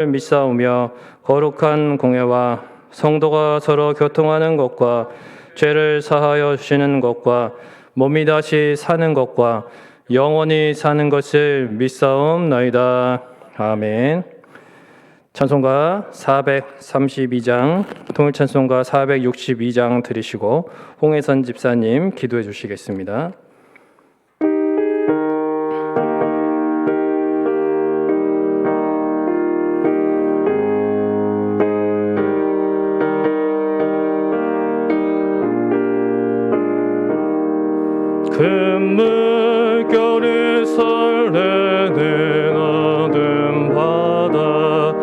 믿사오며 거룩한 공예와 성도가 서로 교통하는 것과 죄를 사하여 주시는 것과 몸이 다시 사는 것과 영원히 사는 것을 믿사옵나이다. 아멘. 찬송가 432장, 통일찬송가 462장 들으시고 홍혜선 집사님 기도해 주시겠습니다. 큰 물결이 설레는 어두운 바다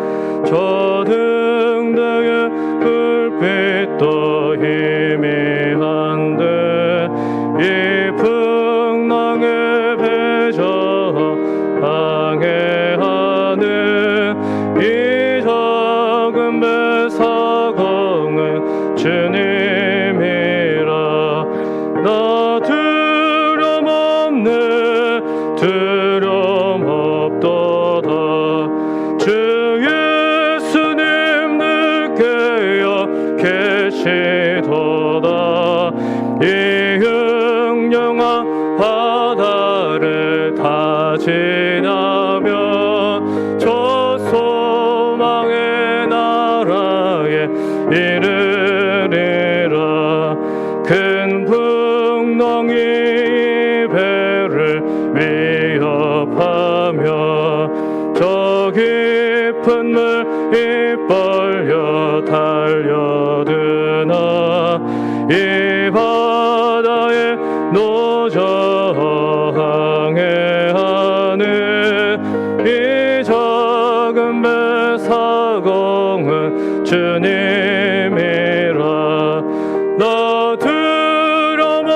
저 등등의 불빛도 희미한데 이 풍랑에 배저 항해하는 이 작은 배 사공은 주님이라 나 두려움 없도다 주 예수님 느껴 계시도다 이 흉흉한 바다를 다 지나며 저 소망의 나라에 이르리라 큰 풍랑이 배를 위협하며 저 깊은 물이 벌려 달려드나 이 바다에 노저 항해하는 이 작은 배 사공은 주님이라 나 두려움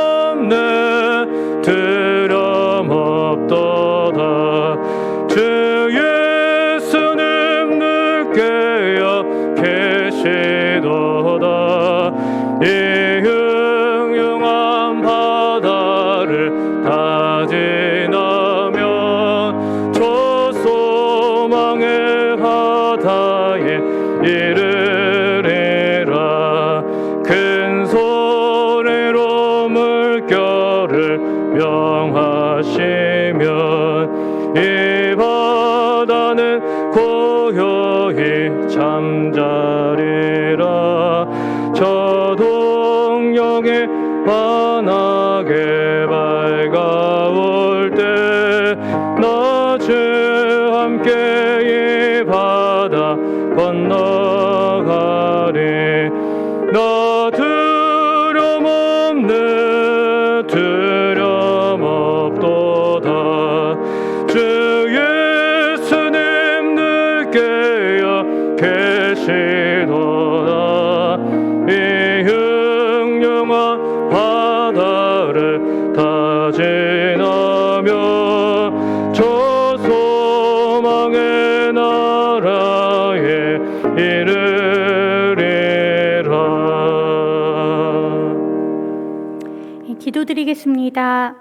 없도다 주 예수님 느껴 계시도다 이 흉흉한 바다를 다 지나며 저 소망의 바다에 이르리라 큰 소리로 물결을 명하시면 이 바다는 고요히 잠자리라 저 동역이 환하게 밝아올 때 나 주 함께 이 바다 건너가리 나 두려움 없도다 주 예수님 느껴 계시도다 이 흉흉한 바다를 다 지나며 저 소망의 나라에 이르리라. 기도드리겠습니다.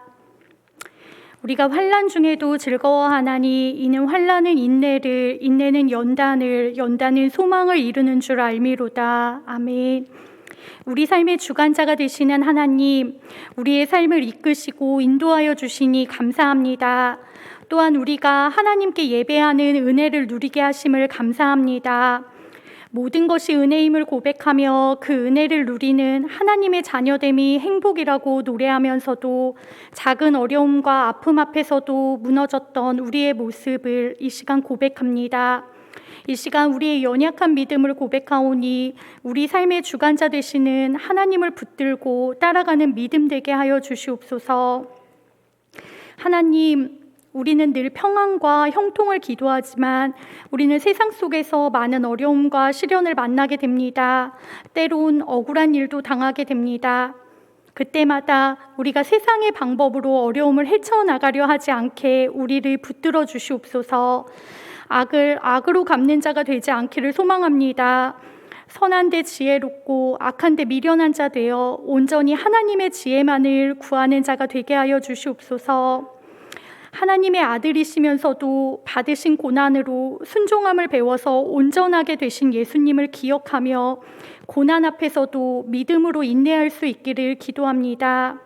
우리가 환난 중에도 즐거워하나니 이는 환난은 인내를, 인내는 연단을, 연단은 소망을 이루는 줄 알미로다. 아멘. 우리 삶의 주관자가 되시는 하나님, 우리의 삶을 이끄시고 인도하여 주시니 감사합니다. 또한 우리가 하나님께 예배하는 은혜를 누리게 하심을 감사합니다. 모든 것이 은혜임을 고백하며 그 은혜를 누리는 하나님의 자녀됨이 행복이라고 노래하면서도 작은 어려움과 아픔 앞에서도 무너졌던 우리의 모습을 이 시간 고백합니다. 이 시간 우리의 연약한 믿음을 고백하오니 우리 삶의 주관자 되시는 하나님을 붙들고 따라가는 믿음 되게 하여 주시옵소서. 하나님, 우리는 늘 평안과 형통을 기도하지만 우리는 세상 속에서 많은 어려움과 시련을 만나게 됩니다. 때론 억울한 일도 당하게 됩니다. 그때마다 우리가 세상의 방법으로 어려움을 헤쳐나가려 하지 않게 우리를 붙들어 주시옵소서. 악을 악으로 갚는 자가 되지 않기를 소망합니다. 선한 데 지혜롭고 악한 데 미련한 자 되어 온전히 하나님의 지혜만을 구하는 자가 되게 하여 주시옵소서. 하나님의 아들이시면서도 받으신 고난으로 순종함을 배워서 온전하게 되신 예수님을 기억하며 고난 앞에서도 믿음으로 인내할 수 있기를 기도합니다.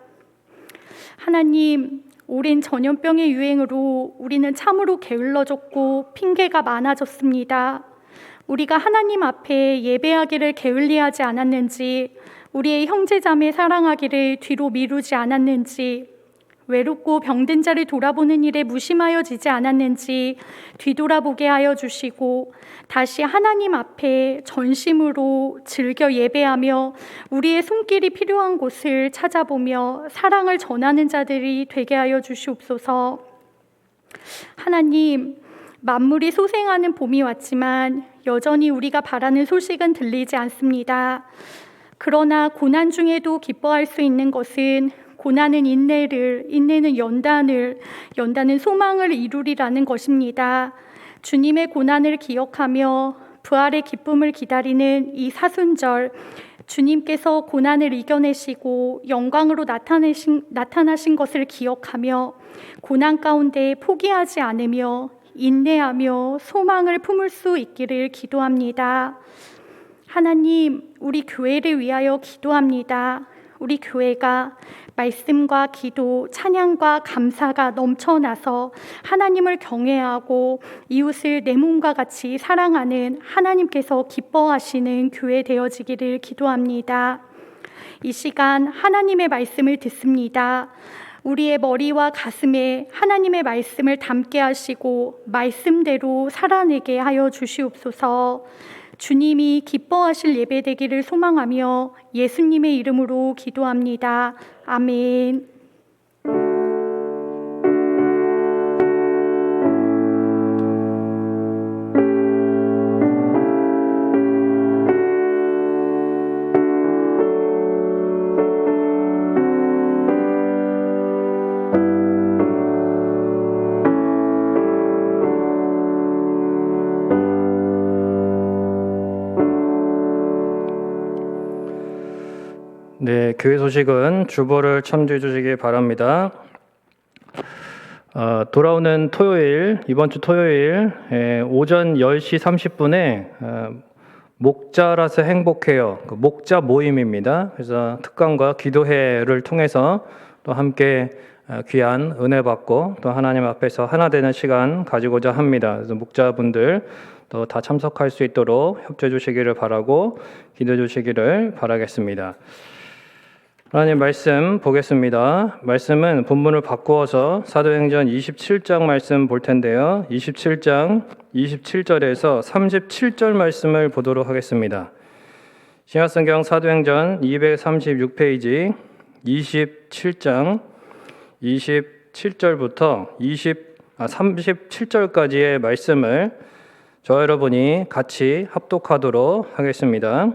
하나님, 오랜 전염병의 유행으로 우리는 참으로 게을러졌고 핑계가 많아졌습니다. 우리가 하나님 앞에 예배하기를 게을리하지 않았는지, 우리의 형제자매 사랑하기를 뒤로 미루지 않았는지, 외롭고 병든 자를 돌아보는 일에 무심하여지지 않았는지 뒤돌아보게 하여 주시고 다시 하나님 앞에 전심으로 즐겨 예배하며 우리의 손길이 필요한 곳을 찾아보며 사랑을 전하는 자들이 되게 하여 주시옵소서. 하나님, 만물이 소생하는 봄이 왔지만 여전히 우리가 바라는 소식은 들리지 않습니다. 그러나 고난 중에도 기뻐할 수 있는 것은 고난은 인내를, 인내는 연단을, 연단은 소망을 이루리라는 것입니다. 주님의 고난을 기억하며 부활의 기쁨을 기다리는 이 사순절, 주님께서 고난을 이겨내시고 영광으로 나타나신 것을 기억하며 고난 가운데 포기하지 않으며 인내하며 소망을 품을 수 있기를 기도합니다. 하나님, 우리 교회를 위하여 기도합니다. 우리 교회가 말씀과 기도, 찬양과 감사가 넘쳐나서 하나님을 경외하고 이웃을 내 몸과 같이 사랑하는 하나님께서 기뻐하시는 교회 되어지기를 기도합니다. 이 시간 하나님의 말씀을 듣습니다. 우리의 머리와 가슴에 하나님의 말씀을 담게 하시고 말씀대로 살아내게 하여 주시옵소서. 주님이 기뻐하실 예배되기를 소망하며 예수님의 이름으로 기도합니다. 아멘. 네, 교회 소식은 주보를 참조해 주시기 바랍니다. 돌아오는 토요일, 이번 주 토요일 오전 10시 30분에 목자라서 행복해요. 목자 모임입니다. 그래서 특강과 기도회를 통해서 또 함께 귀한 은혜 받고 또 하나님 앞에서 하나 되는 시간 가지고자 합니다. 그래서 목자분들 또 다 참석할 수 있도록 협조해 주시기를 바라고 기도해 주시기를 바라겠습니다. 하나님 말씀 보겠습니다. 말씀은 본문을 바꾸어서 사도행전 27장 말씀 볼 텐데요. 27장 27절에서 37절 말씀을 보도록 하겠습니다. 신약성경 사도행전 236페이지 27장 27절부터 37절까지의 말씀을 저 여러분이 같이 합독하도록 하겠습니다.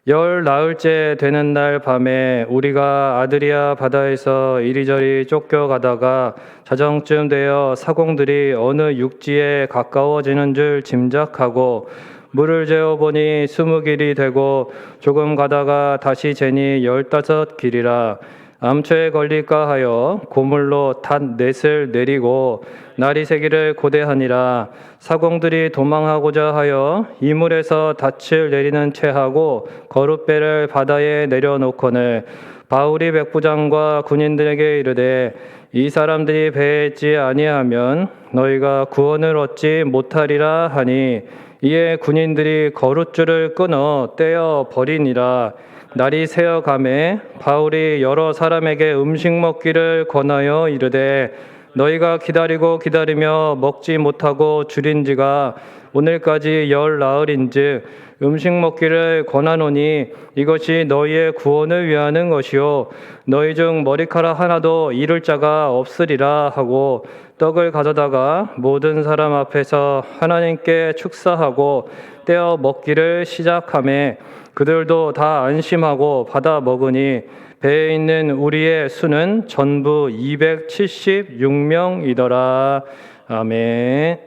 열 나흘째 되는 날 밤에 우리가 아드리아 바다에서 이리저리 쫓겨가다가 자정쯤 되어 사공들이 어느 육지에 가까워지는 줄 짐작하고 물을 재어보니 20길이 되고 조금 가다가 다시 재니 15길이라 암초에 걸릴까 하여 고물로 닷넷을 내리고 날이 새기를 고대하니라. 사공들이 도망하고자 하여 이물에서 닻을 내리는 채하고 거룻배를 바다에 내려놓거늘 바울이 백부장과 군인들에게 이르되 이 사람들이 배에 있지 아니하면 너희가 구원을 얻지 못하리라 하니 이에 군인들이 거룻줄을 끊어 떼어 버리니라. 날이 새어가매 바울이 여러 사람에게 음식 먹기를 권하여 이르되 너희가 기다리고 기다리며 먹지 못하고 줄인 지가 오늘까지 열 나흘인즉 음식 먹기를 권하노니 이것이 너희의 구원을 위하는 것이요 너희 중 머리카락 하나도 잃을 자가 없으리라 하고 떡을 가져다가 모든 사람 앞에서 하나님께 축사하고 떼어 먹기를 시작하매 그들도 다 안심하고 받아 먹으니 배에 있는 우리의 수는 전부 276명이더라. 아멘.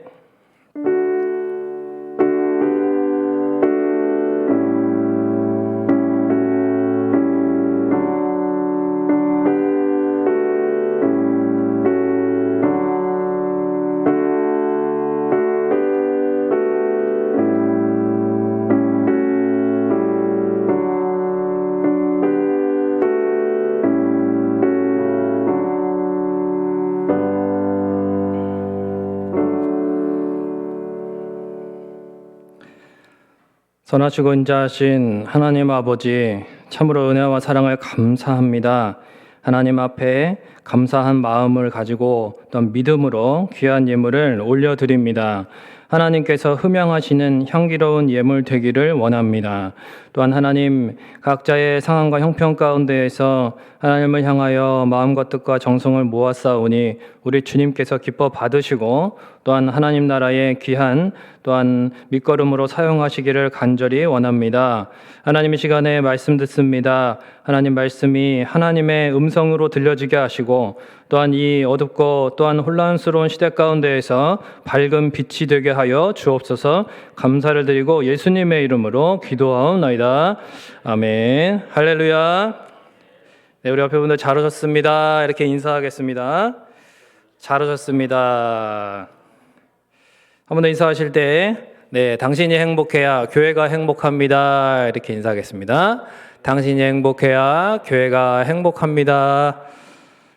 선하시고 인자하신 하나님 아버지, 참으로 은혜와 사랑을 감사합니다. 하나님 앞에 감사한 마음을 가지고 또한 믿음으로 귀한 예물을 올려드립니다. 하나님께서 흠양하시는 향기로운 예물 되기를 원합니다. 또한 하나님, 각자의 상황과 형편 가운데에서 하나님을 향하여 마음과 뜻과 정성을 모았사오니 우리 주님께서 기뻐 받으시고 또한 하나님 나라의 귀한 또한 밑거름으로 사용하시기를 간절히 원합니다. 하나님, 이 시간에 말씀 듣습니다. 하나님 말씀이 하나님의 음성으로 들려지게 하시고 또한 이 어둡고 또한 혼란스러운 시대 가운데에서 밝은 빛이 되게 하여 주옵소서. 감사를 드리고 예수님의 이름으로 기도하옵나이다. 아멘. 할렐루야. 네, 우리 옆에 분들 잘 오셨습니다. 이렇게 인사하겠습니다. 잘 오셨습니다. 한 번 더 인사하실 때, 네, 당신이 행복해야 교회가 행복합니다. 이렇게 인사하겠습니다. 당신이 행복해야 교회가 행복합니다.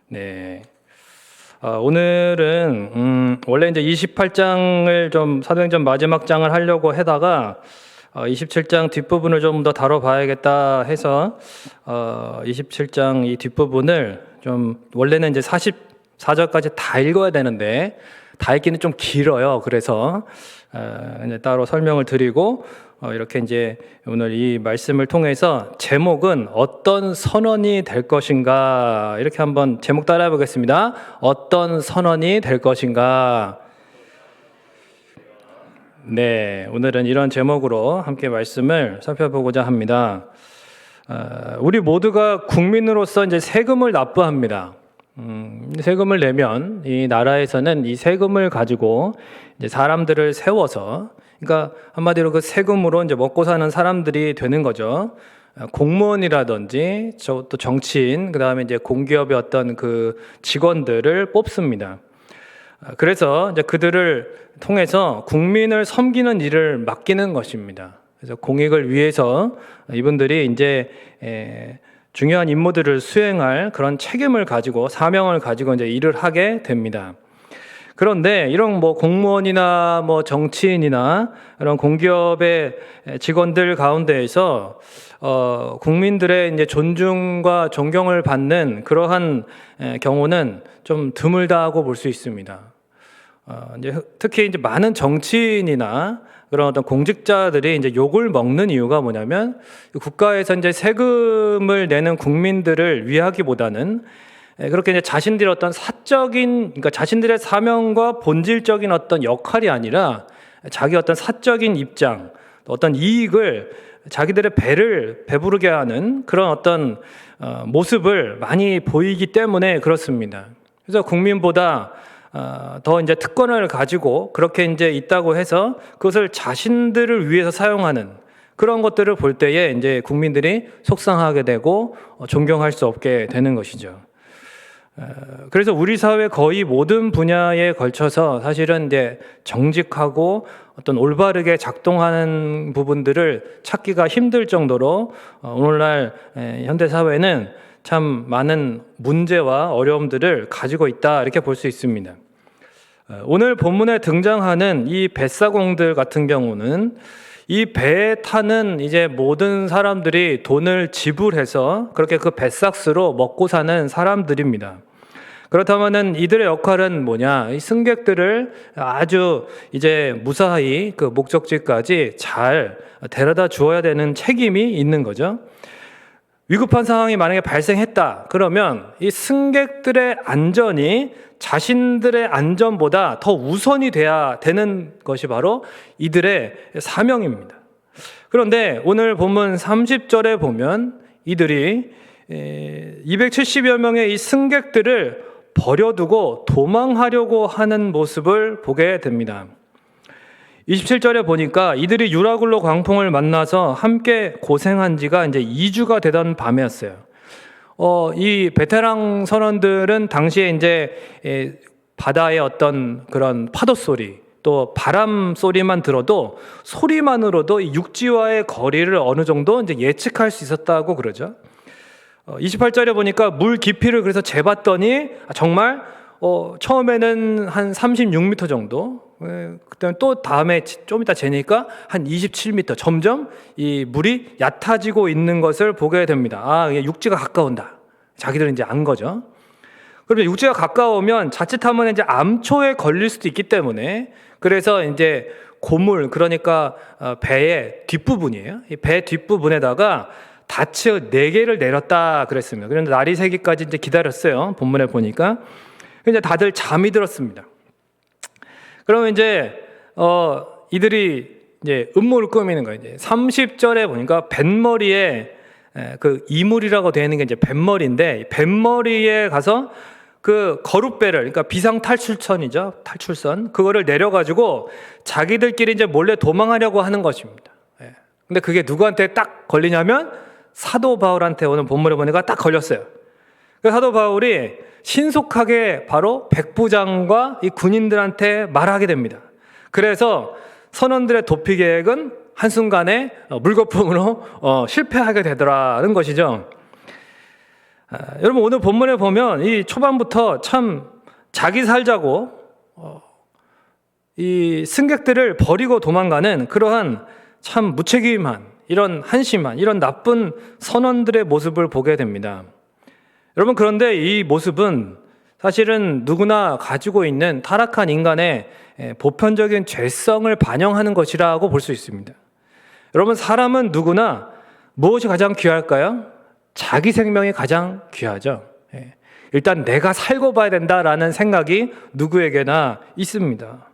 네. 오늘은 원래 이제 28장을 좀 사도행전 마지막 장을 하려고 하다가 27장 뒷부분을 좀 더 다뤄봐야겠다 해서 27장 이 뒷부분을 좀 원래는 이제 44절까지 다 읽어야 되는데 다 읽기는 좀 길어요. 그래서 이제 따로 설명을 드리고 이렇게 이제 오늘 이 말씀을 통해서 제목은 어떤 선언이 될 것인가, 이렇게 한번 제목 따라해 보겠습니다. 어떤 선언이 될 것인가. 네, 오늘은 이런 제목으로 함께 말씀을 살펴보고자 합니다. 우리 모두가 국민으로서 이제 세금을 납부합니다. 세금을 내면 이 나라에서는 이 세금을 가지고 이제 사람들을 세워서, 그러니까 한마디로 그 세금으로 이제 먹고 사는 사람들이 되는 거죠. 공무원이라든지 또 정치인, 그 다음에 이제 공기업의 어떤 그 직원들을 뽑습니다. 그래서 이제 그들을 통해서 국민을 섬기는 일을 맡기는 것입니다. 그래서 공익을 위해서 이분들이 이제 중요한 임무들을 수행할 그런 책임을 가지고 사명을 가지고 이제 일을 하게 됩니다. 그런데 이런 뭐 공무원이나 뭐 정치인이나 이런 공기업의 직원들 가운데에서 국민들의 이제 존중과 존경을 받는 그러한 경우는 좀 드물다고 볼 수 있습니다. 이제 특히 이제 많은 정치인이나 그런 어떤 공직자들이 이제 욕을 먹는 이유가 뭐냐면 국가에서 이제 세금을 내는 국민들을 위하기보다는 그렇게 이제 자신들의 어떤 사적인, 그러니까 자신들의 사명과 본질적인 어떤 역할이 아니라 자기 어떤 사적인 입장, 어떤 이익을 자기들의 배를 배부르게 하는 그런 어떤 모습을 많이 보이기 때문에 그렇습니다. 그래서 국민보다 더 이제 특권을 가지고 그렇게 이제 있다고 해서 그것을 자신들을 위해서 사용하는 그런 것들을 볼 때에 이제 국민들이 속상하게 되고 존경할 수 없게 되는 것이죠. 그래서 우리 사회 거의 모든 분야에 걸쳐서 사실은 이제 정직하고 어떤 올바르게 작동하는 부분들을 찾기가 힘들 정도로 오늘날 현대 사회는 참 많은 문제와 어려움들을 가지고 있다, 이렇게 볼 수 있습니다. 오늘 본문에 등장하는 이 뱃사공들 같은 경우는 이 배에 타는 이제 모든 사람들이 돈을 지불해서 그렇게 그 뱃삭스로 먹고 사는 사람들입니다. 그렇다면은 이들의 역할은 뭐냐? 이 승객들을 아주 이제 무사히 그 목적지까지 잘 데려다 주어야 되는 책임이 있는 거죠. 위급한 상황이 만약에 발생했다 그러면 이 승객들의 안전이 자신들의 안전보다 더 우선이 돼야 되는 것이 바로 이들의 사명입니다. 그런데 오늘 본문 30절에 보면 이들이 270여 명의 이 승객들을 버려두고 도망하려고 하는 모습을 보게 됩니다. 27절에 보니까 이들이 유라굴로 광풍을 만나서 함께 고생한 지가 이제 2주가 되던 밤이었어요. 이 베테랑 선원들은 당시에 이제 바다의 어떤 그런 파도 소리, 또 바람 소리만 들어도 소리만으로도 육지와의 거리를 어느 정도 이제 예측할 수 있었다고 그러죠. 28절에 보니까 물 깊이를 그래서 재봤더니 정말 처음에는 한 36m 정도, 그다음에 또 다음에 좀 이따 재니까 한 27m, 점점 이 물이 얕아지고 있는 것을 보게 됩니다. 아, 이게 육지가 가까운다. 자기들은 이제 안 거죠. 그러면 육지가 가까우면 자칫하면 이제 암초에 걸릴 수도 있기 때문에, 그래서 이제 고물, 그러니까 배의 뒷부분이에요. 이 배 뒷부분에다가 닻을 4개를 내렸다 그랬습니다. 그런데 날이 새기까지 이제 기다렸어요. 본문에 보니까. 이제 다들 잠이 들었습니다. 그러면 이제 이들이 이제 음모를 꾸미는 거예요. 이제 30절에 보니까 뱃머리에 그 이물이라고 되어 있는 게 이제 뱃머리인데, 뱃머리에 가서 그 거룻배를, 그러니까 비상 탈출선이죠. 탈출선. 그거를 내려가지고 자기들끼리 이제 몰래 도망하려고 하는 것입니다. 근데 그게 누구한테 딱 걸리냐면 사도 바울한테 오늘 본문에 보니까 딱 걸렸어요. 그 사도 바울이 신속하게 바로 백부장과 이 군인들한테 말하게 됩니다. 그래서 선원들의 도피 계획은 한순간에 물거품으로 실패하게 되더라는 것이죠. 여러분, 오늘 본문에 보면 이 초반부터 참 자기 살자고 이 승객들을 버리고 도망가는 그러한 참 무책임한, 이런 한심한, 이런 나쁜 선원들의 모습을 보게 됩니다. 여러분, 그런데 이 모습은 사실은 누구나 가지고 있는 타락한 인간의 보편적인 죄성을 반영하는 것이라고 볼 수 있습니다. 여러분, 사람은 누구나 무엇이 가장 귀할까요? 자기 생명이 가장 귀하죠. 일단 내가 살고 봐야 된다라는 생각이 누구에게나 있습니다.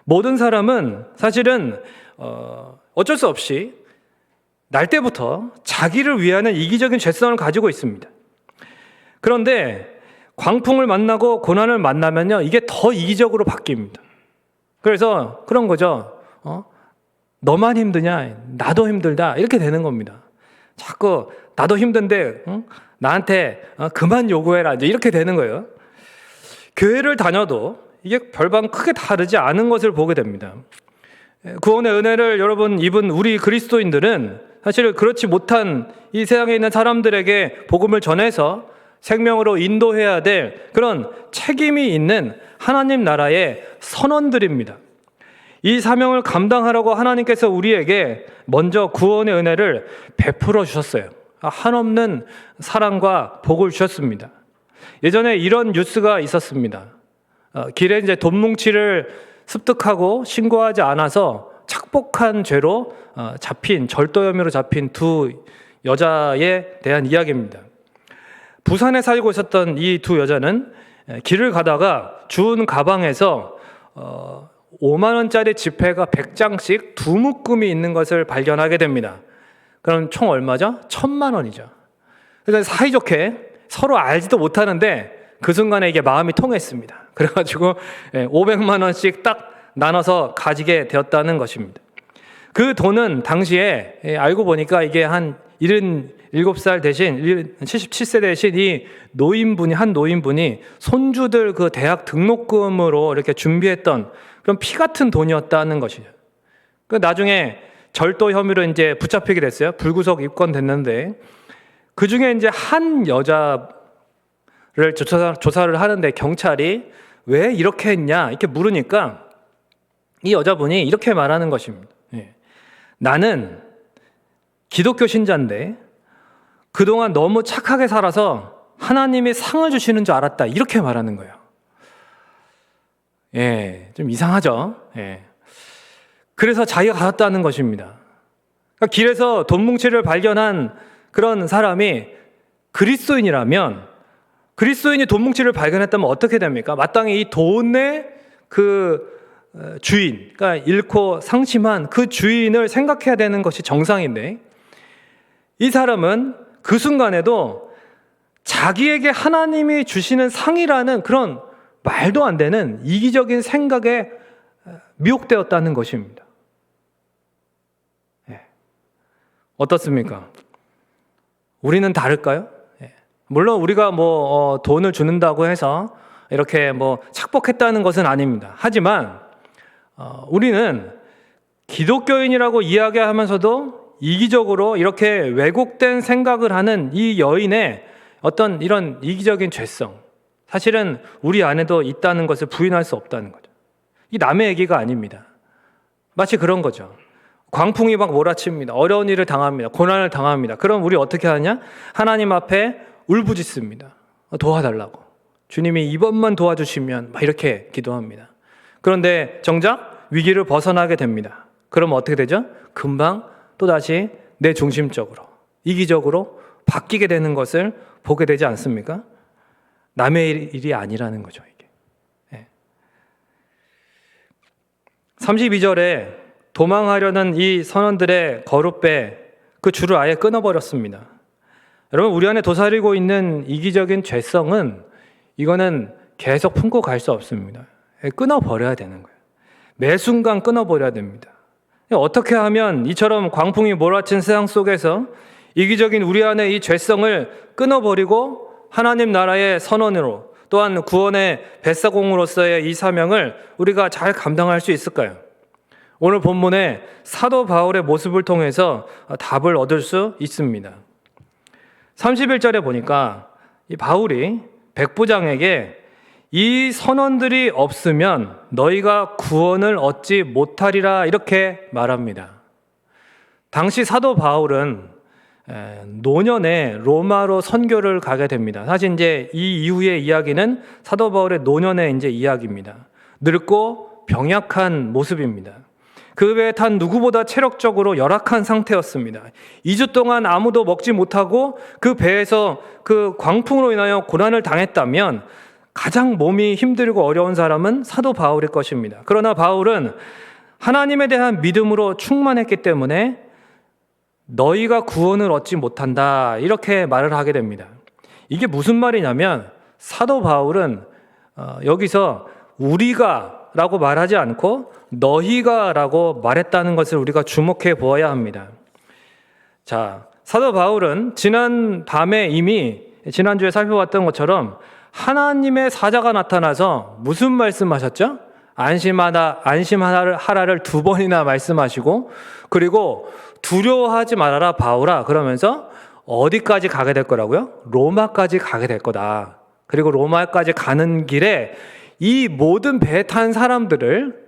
모든 사람은 사실은 어쩔 수 없이 날 때부터 자기를 위하는 이기적인 죄성을 가지고 있습니다. 그런데 광풍을 만나고 고난을 만나면요, 이게 더 이기적으로 바뀝니다. 그래서 그런 거죠. 너만 힘드냐? 나도 힘들다. 이렇게 되는 겁니다. 자꾸 나도 힘든데 나한테 그만 요구해라. 이렇게 되는 거예요. 교회를 다녀도 이게 별반 크게 다르지 않은 것을 보게 됩니다. 구원의 은혜를 여러분 입은 우리 그리스도인들은 사실 그렇지 못한 이 세상에 있는 사람들에게 복음을 전해서 생명으로 인도해야 될 그런 책임이 있는 하나님 나라의 선원들입니다. 이 사명을 감당하라고 하나님께서 우리에게 먼저 구원의 은혜를 베풀어 주셨어요. 한없는 사랑과 복을 주셨습니다. 예전에 이런 뉴스가 있었습니다. 길에 이제 돈 뭉치를 습득하고 신고하지 않아서 착복한 죄로 잡힌, 절도 혐의로 잡힌 두 여자에 대한 이야기입니다. 부산에 살고 있었던 이 두 여자는 길을 가다가 주운 가방에서 5만 원짜리 지폐가 100장씩 두 묶음이 있는 것을 발견하게 됩니다. 그럼 총 얼마죠? 1,000만 원이죠. 그래서 사이좋게 서로 알지도 못하는데 그 순간에 이게 마음이 통했습니다. 그래가지고 500만 원씩 딱 나눠서 가지게 되었다는 것입니다. 그 돈은 당시에 알고 보니까 이게 한 77살 대신 77세 대신 이 노인분이, 한 노인분이 손주들 그 대학 등록금으로 이렇게 준비했던 그런 피 같은 돈이었다는 것이죠. 그 나중에 절도 혐의로 이제 붙잡히게 됐어요. 불구속 입건됐는데 그 중에 이제 한 여자를 조사를 하는데 경찰이 왜 이렇게 했냐 이렇게 물으니까 이 여자분이 이렇게 말하는 것입니다. 나는 기독교 신자인데 그동안 너무 착하게 살아서 하나님이 상을 주시는 줄 알았다. 이렇게 말하는 거예요. 좀 이상하죠. 그래서 자기가 가졌다는 것입니다. 그러니까 길에서 돈 뭉치를 발견한 그런 사람이 그리스도인이라면, 그리스도인이 돈 뭉치를 발견했다면 어떻게 됩니까? 마땅히 이 돈의 그 주인, 그러니까 잃고 상심한 그 주인을 생각해야 되는 것이 정상인데, 이 사람은 그 순간에도 자기에게 하나님이 주시는 상이라는 그런 말도 안 되는 이기적인 생각에 미혹되었다는 것입니다. 어떻습니까? 우리는 다를까요? 물론 우리가 돈을 주는다고 해서 이렇게 착복했다는 것은 아닙니다. 하지만 우리는 기독교인이라고 이야기하면서도 이기적으로 이렇게 왜곡된 생각을 하는 이 여인의 어떤 이런 이기적인 죄성, 사실은 우리 안에도 있다는 것을 부인할 수 없다는 거죠. 이 남의 얘기가 아닙니다. 마치 그런 거죠. 광풍이 막 몰아칩니다. 어려운 일을 당합니다. 고난을 당합니다. 그럼 우리 어떻게 하냐? 하나님 앞에 울부짖습니다. 도와달라고. 주님이 이번만 도와주시면 막 이렇게 기도합니다. 그런데 정작 위기를 벗어나게 됩니다. 그럼 어떻게 되죠? 금방 또다시 내 중심적으로, 이기적으로 바뀌게 되는 것을 보게 되지 않습니까? 남의 일이 아니라는 거죠, 이게. 32절에 도망하려는 이 선원들의 거룻배, 그 줄을 아예 끊어버렸습니다. 여러분, 우리 안에 도사리고 있는 이기적인 죄성은 이거는 계속 품고 갈 수 없습니다. 끊어버려야 되는 거예요. 매 순간 끊어버려야 됩니다. 어떻게 하면 이처럼 광풍이 몰아친 세상 속에서 이기적인 우리 안에 이 죄성을 끊어버리고 하나님 나라의 선원으로, 또한 구원의 뱃사공으로서의 이 사명을 우리가 잘 감당할 수 있을까요? 오늘 본문에 사도 바울의 모습을 통해서 답을 얻을 수 있습니다. 31절에 보니까 이 바울이 백부장에게 이 선원들이 없으면 너희가 구원을 얻지 못하리라 이렇게 말합니다. 당시 사도 바울은 노년에 로마로 선교를 가게 됩니다. 사실 이제 이 이후의 이야기는 사도 바울의 노년의 이제 이야기입니다. 늙고 병약한 모습입니다. 그 배에 탄 누구보다 체력적으로 열악한 상태였습니다. 2주 동안 아무도 먹지 못하고 그 배에서 그 광풍으로 인하여 고난을 당했다면 가장 몸이 힘들고 어려운 사람은 사도 바울일 것입니다. 그러나 바울은 하나님에 대한 믿음으로 충만했기 때문에 너희가 구원을 얻지 못한다 이렇게 말을 하게 됩니다. 이게 무슨 말이냐면 사도 바울은 여기서 우리가 라고 말하지 않고 너희가 라고 말했다는 것을 우리가 주목해 보아야 합니다. 자, 사도 바울은 지난 밤에 이미 지난주에 살펴봤던 것처럼 하나님의 사자가 나타나서 무슨 말씀하셨죠? 안심하라를 2번이나 말씀하시고, 그리고 두려워하지 말아라 바울아 그러면서 어디까지 가게 될 거라고요? 로마까지 가게 될 거다. 그리고 로마까지 가는 길에 이 모든 배에 탄 사람들을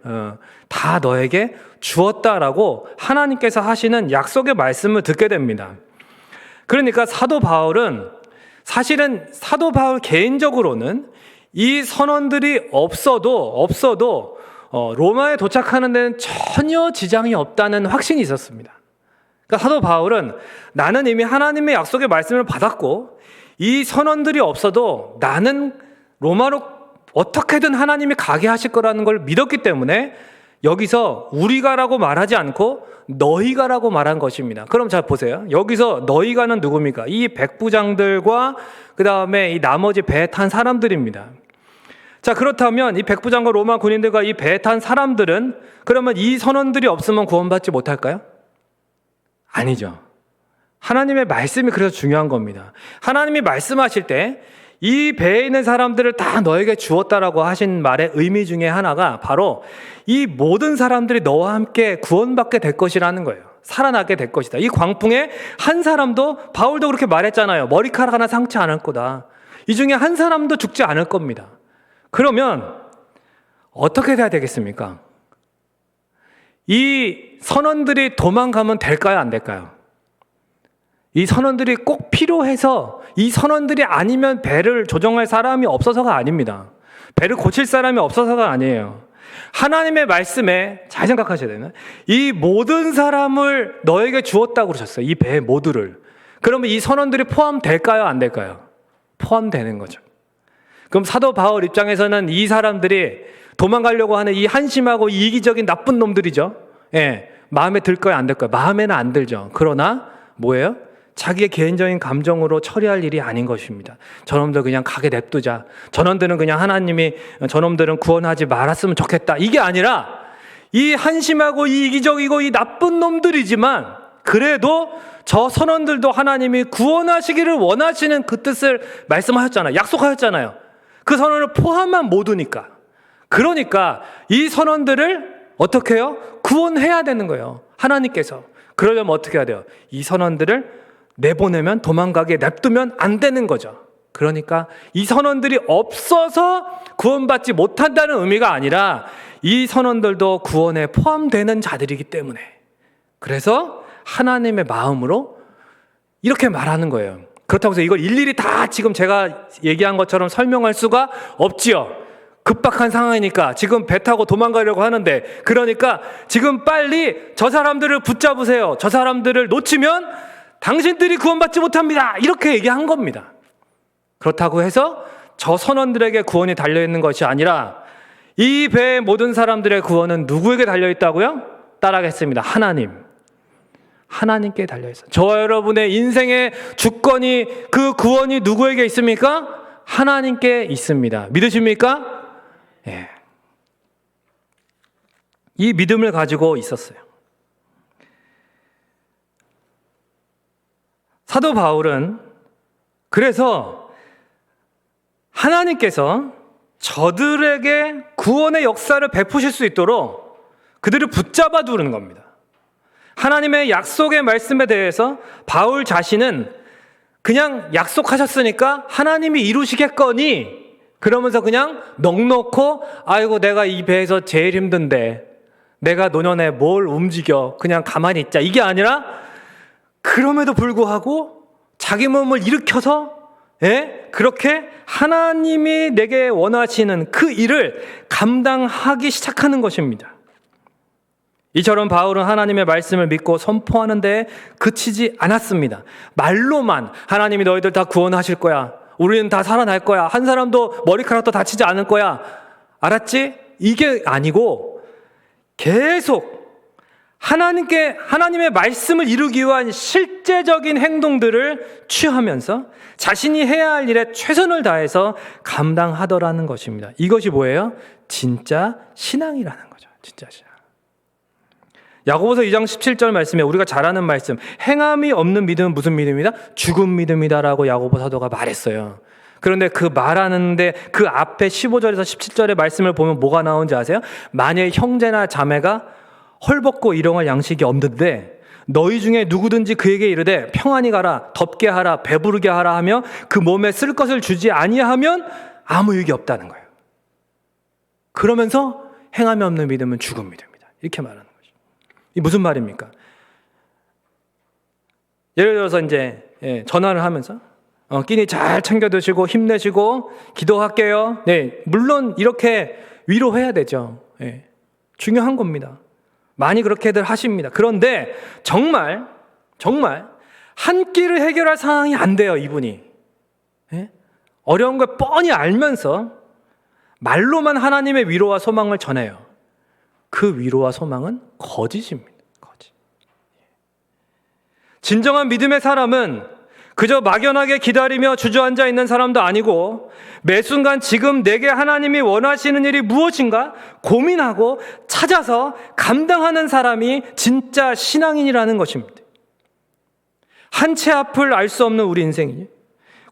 다 너에게 주었다라고 하나님께서 하시는 약속의 말씀을 듣게 됩니다. 그러니까 사도 바울은 사실은 사도 바울 개인적으로는 이 선원들이 없어도 로마에 도착하는 데는 전혀 지장이 없다는 확신이 있었습니다. 그러니까 사도 바울은 나는 이미 하나님의 약속의 말씀을 받았고 이 선원들이 없어도 나는 로마로 어떻게든 하나님이 가게 하실 거라는 걸 믿었기 때문에 여기서 우리가라고 말하지 않고 너희가라고 말한 것입니다. 그럼 잘 보세요. 여기서 너희가는 누굽니까? 이 백부장들과 그 다음에 이 나머지 배에 탄 사람들입니다. 자, 그렇다면 이 백부장과 로마 군인들과 이 배에 탄 사람들은 그러면 이 선원들이 없으면 구원받지 못할까요? 아니죠. 하나님의 말씀이 그래서 중요한 겁니다. 하나님이 말씀하실 때 이 배에 있는 사람들을 다 너에게 주었다라고 하신 말의 의미 중에 하나가 바로 이 모든 사람들이 너와 함께 구원받게 될 것이라는 거예요. 살아나게 될 것이다. 이 광풍에 한 사람도, 바울도 그렇게 말했잖아요. 머리카락 하나 상치 않을 거다. 이 중에 한 사람도 죽지 않을 겁니다. 그러면 어떻게 돼야 되겠습니까? 이 선원들이 도망가면 될까요? 안 될까요? 이 선원들이 꼭 필요해서 이 선원들이 아니면 배를 조정할 사람이 없어서가 아닙니다. 배를 고칠 사람이 없어서가 아니에요. 하나님의 말씀에 잘 생각하셔야 되나? 이 모든 사람을 너에게 주었다고 그러셨어요. 이 배 모두를. 그러면 이 선원들이 포함될까요? 안 될까요? 포함되는 거죠. 그럼 사도 바울 입장에서는 이 사람들이 도망가려고 하는 이 한심하고 이기적인 나쁜 놈들이죠. 예, 마음에 들까요? 안 들까요? 마음에는 안 들죠. 그러나 뭐예요? 자기의 개인적인 감정으로 처리할 일이 아닌 것입니다. 저놈들 그냥 가게 냅두자. 저놈들은 그냥 하나님이 저놈들은 구원하지 말았으면 좋겠다. 이게 아니라 이 한심하고 이 이기적이고 이 나쁜 놈들이지만 그래도 저 선원들도 하나님이 구원하시기를 원하시는 그 뜻을 말씀하셨잖아요. 약속하셨잖아요. 그 선원을 포함한 모두니까. 그러니까 이 선원들을 어떻게 해요? 구원해야 되는 거예요. 하나님께서. 그러려면 어떻게 해야 돼요? 이 선원들을 내보내면, 도망가게 냅두면 안 되는 거죠. 그러니까 이 선원들이 없어서 구원받지 못한다는 의미가 아니라 이 선원들도 구원에 포함되는 자들이기 때문에, 그래서 하나님의 마음으로 이렇게 말하는 거예요. 그렇다고 해서 이걸 일일이 다 지금 제가 얘기한 것처럼 설명할 수가 없지요. 급박한 상황이니까 지금 배 타고 도망가려고 하는데, 그러니까 지금 빨리 저 사람들을 붙잡으세요. 저 사람들을 놓치면 당신들이 구원받지 못합니다. 이렇게 얘기한 겁니다. 그렇다고 해서 저 선원들에게 구원이 달려있는 것이 아니라 이 배의 모든 사람들의 구원은 누구에게 달려있다고요? 따라하겠습니다. 하나님께 달려있어요. 저와 여러분의 인생의 주권이, 그 구원이 누구에게 있습니까? 하나님께 있습니다. 믿으십니까? 예. 이 믿음을 가지고 있었어요. 사도 바울은 그래서 하나님께서 저들에게 구원의 역사를 베푸실 수 있도록 그들을 붙잡아 두는 겁니다. 하나님의 약속의 말씀에 대해서 바울 자신은 그냥 약속하셨으니까 하나님이 이루시겠거니 그러면서 그냥 넋놓고 아이고 내가 이 배에서 제일 힘든데 내가 노년에 뭘 움직여, 그냥 가만히 있자, 이게 아니라 그럼에도 불구하고 자기 몸을 일으켜서 그렇게 하나님이 내게 원하시는 그 일을 감당하기 시작하는 것입니다. 이처럼 바울은 하나님의 말씀을 믿고 선포하는 데 그치지 않았습니다. 말로만 하나님이 너희들 다 구원하실 거야, 우리는 다 살아날 거야, 한 사람도 머리카락도 다치지 않을 거야, 알았지? 이게 아니고 계속 하나님의 말씀을 이루기 위한 실제적인 행동들을 취하면서 자신이 해야 할 일에 최선을 다해서 감당하더라는 것입니다. 이것이 뭐예요? 진짜 신앙이라는 거죠. 진짜 신앙. 야고보서 2장 17절 말씀에 우리가 잘 아는 말씀, 행함이 없는 믿음은 무슨 믿음이다? 죽은 믿음이다라고 야고보 사도가 말했어요. 그런데 그 말하는데 그 앞에 15절에서 17절의 말씀을 보면 뭐가 나오는지 아세요? 만일 형제나 자매가 헐벗고 일용할 양식이 없는데 너희 중에 누구든지 그에게 이르되 평안히 가라, 덥게 하라, 배부르게 하라 하며 그 몸에 쓸 것을 주지 아니하면 아무 유익이 없다는 거예요. 그러면서 행함이 없는 믿음은 죽은 믿음이다, 이렇게 말하는 거죠. 이 무슨 말입니까? 예를 들어서 이제 전화를 하면서 끼니 잘 챙겨 드시고 힘내시고 기도할게요. 네, 물론 이렇게 위로해야 되죠. 중요한 겁니다. 많이 그렇게들 하십니다. 그런데 정말 한 끼를 해결할 상황이 안 돼요, 이분이. 어려운 걸 뻔히 알면서 말로만 하나님의 위로와 소망을 전해요. 그 위로와 소망은 거짓입니다. 거짓. 진정한 믿음의 사람은 그저 막연하게 기다리며 주저앉아 있는 사람도 아니고 매 순간 지금 내게 하나님이 원하시는 일이 무엇인가 고민하고 찾아서 감당하는 사람이 진짜 신앙인이라는 것입니다. 한 채 앞을 알 수 없는 우리 인생이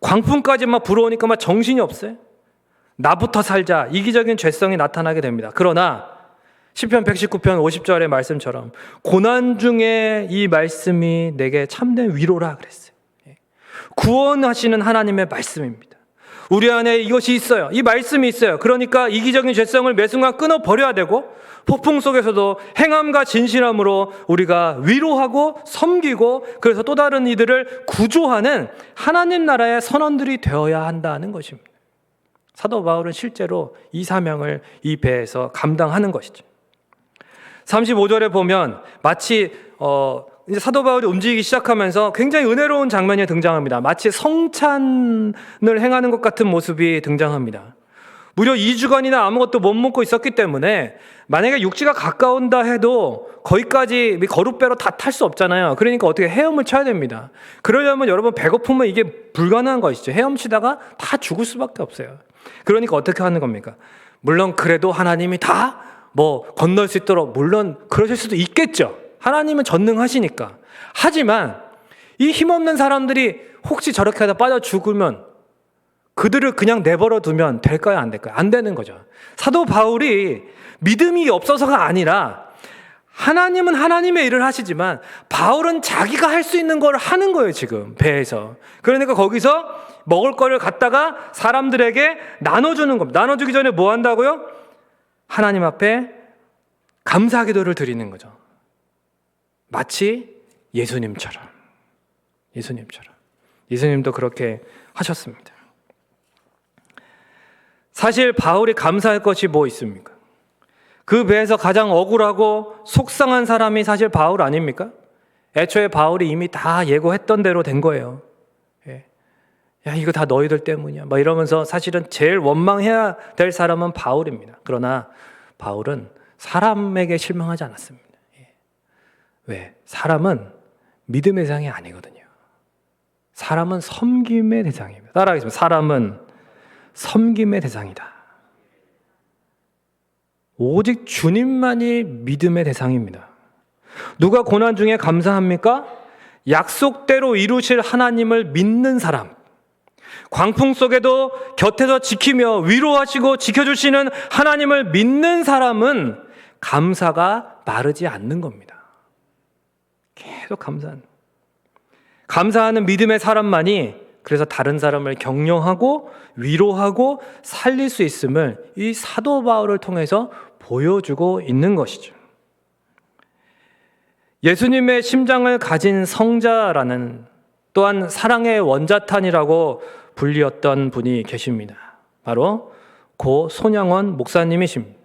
광풍까지 막 불어오니까 막 정신이 없어요. 나부터 살자, 이기적인 죄성이 나타나게 됩니다. 그러나 시편 119편 50절의 말씀처럼 고난 중에 이 말씀이 내게 참된 위로라 그랬어요. 구원하시는 하나님의 말씀입니다. 우리 안에 이것이 있어요. 이 말씀이 있어요. 그러니까 이기적인 죄성을 매 순간 끊어버려야 되고 폭풍 속에서도 행함과 진실함으로 우리가 위로하고 섬기고 그래서 또 다른 이들을 구조하는 하나님 나라의 선원들이 되어야 한다는 것입니다. 사도 바울은 실제로 이 사명을 이 배에서 감당하는 것이죠. 35절에 보면 마치 이제 사도 바울이 움직이기 시작하면서 굉장히 은혜로운 장면이 등장합니다. 마치 성찬을 행하는 것 같은 모습이 등장합니다. 무려 2주간이나 아무것도 못 먹고 있었기 때문에 만약에 육지가 가까운다 해도 거기까지 거룻배로 다 탈 수 없잖아요. 그러니까 어떻게 헤엄을 쳐야 됩니다. 그러려면 여러분 배고프면 이게 불가능한 것이죠. 헤엄치다가 다 죽을 수밖에 없어요. 그러니까 어떻게 하는 겁니까? 물론 그래도 하나님이 다 건널 수 있도록 물론 그러실 수도 있겠죠. 하나님은 전능하시니까. 하지만 이 힘없는 사람들이 혹시 저렇게 하다 빠져 죽으면 그들을 그냥 내버려 두면 될까요? 안 될까요? 안 되는 거죠. 사도 바울이 믿음이 없어서가 아니라 하나님은 하나님의 일을 하시지만 바울은 자기가 할 수 있는 걸 하는 거예요, 지금 배에서. 그러니까 거기서 먹을 거를 갖다가 사람들에게 나눠주는 겁니다. 나눠주기 전에 뭐 한다고요? 하나님 앞에 감사 기도를 드리는 거죠. 마치 예수님처럼. 예수님도 그렇게 하셨습니다. 사실 바울이 감사할 것이 뭐 있습니까? 그 배에서 가장 억울하고 속상한 사람이 사실 바울 아닙니까? 애초에 바울이 이미 다 예고했던 대로 된 거예요. 야, 이거 다 너희들 때문이야. 막 이러면서 사실은 제일 원망해야 될 사람은 바울입니다. 그러나 바울은 사람에게 실망하지 않았습니다. 왜? 사람은 믿음의 대상이 아니거든요. 사람은 섬김의 대상입니다. 따라하겠습니다. 사람은 섬김의 대상이다. 오직 주님만이 믿음의 대상입니다. 누가 고난 중에 감사합니까? 약속대로 이루실 하나님을 믿는 사람. 광풍 속에도 곁에서 지키며 위로하시고 지켜주시는 하나님을 믿는 사람은 감사가 마르지 않는 겁니다. 계속 감사하는 믿음의 사람만이 그래서 다른 사람을 격려하고 위로하고 살릴 수 있음을 이 사도 바울을 통해서 보여주고 있는 것이죠. 예수님의 심장을 가진 성자라는 또한 사랑의 원자탄이라고 불리었던 분이 계십니다. 바로 고 손양원 목사님이십니다.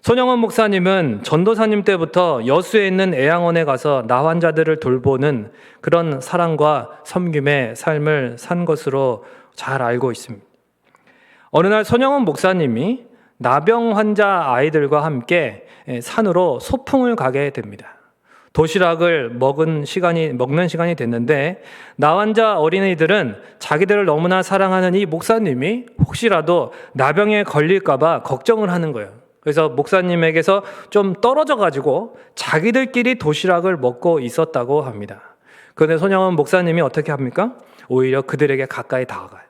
손양원 목사님은 전도사님 때부터 여수에 있는 애양원에 가서 나 환자들을 돌보는 그런 사랑과 섬김의 삶을 산 것으로 잘 알고 있습니다. 어느 날 손양원 목사님이 나병 환자 아이들과 함께 산으로 소풍을 가게 됩니다. 도시락을 먹는 시간이 됐는데 나 환자 어린이들은 자기들을 너무나 사랑하는 이 목사님이 혹시라도 나병에 걸릴까 봐 걱정을 하는 거예요. 그래서 목사님에게서 좀 떨어져 가지고 자기들끼리 도시락을 먹고 있었다고 합니다. 그런데 손양원 목사님이 어떻게 합니까? 오히려 그들에게 가까이 다가가요.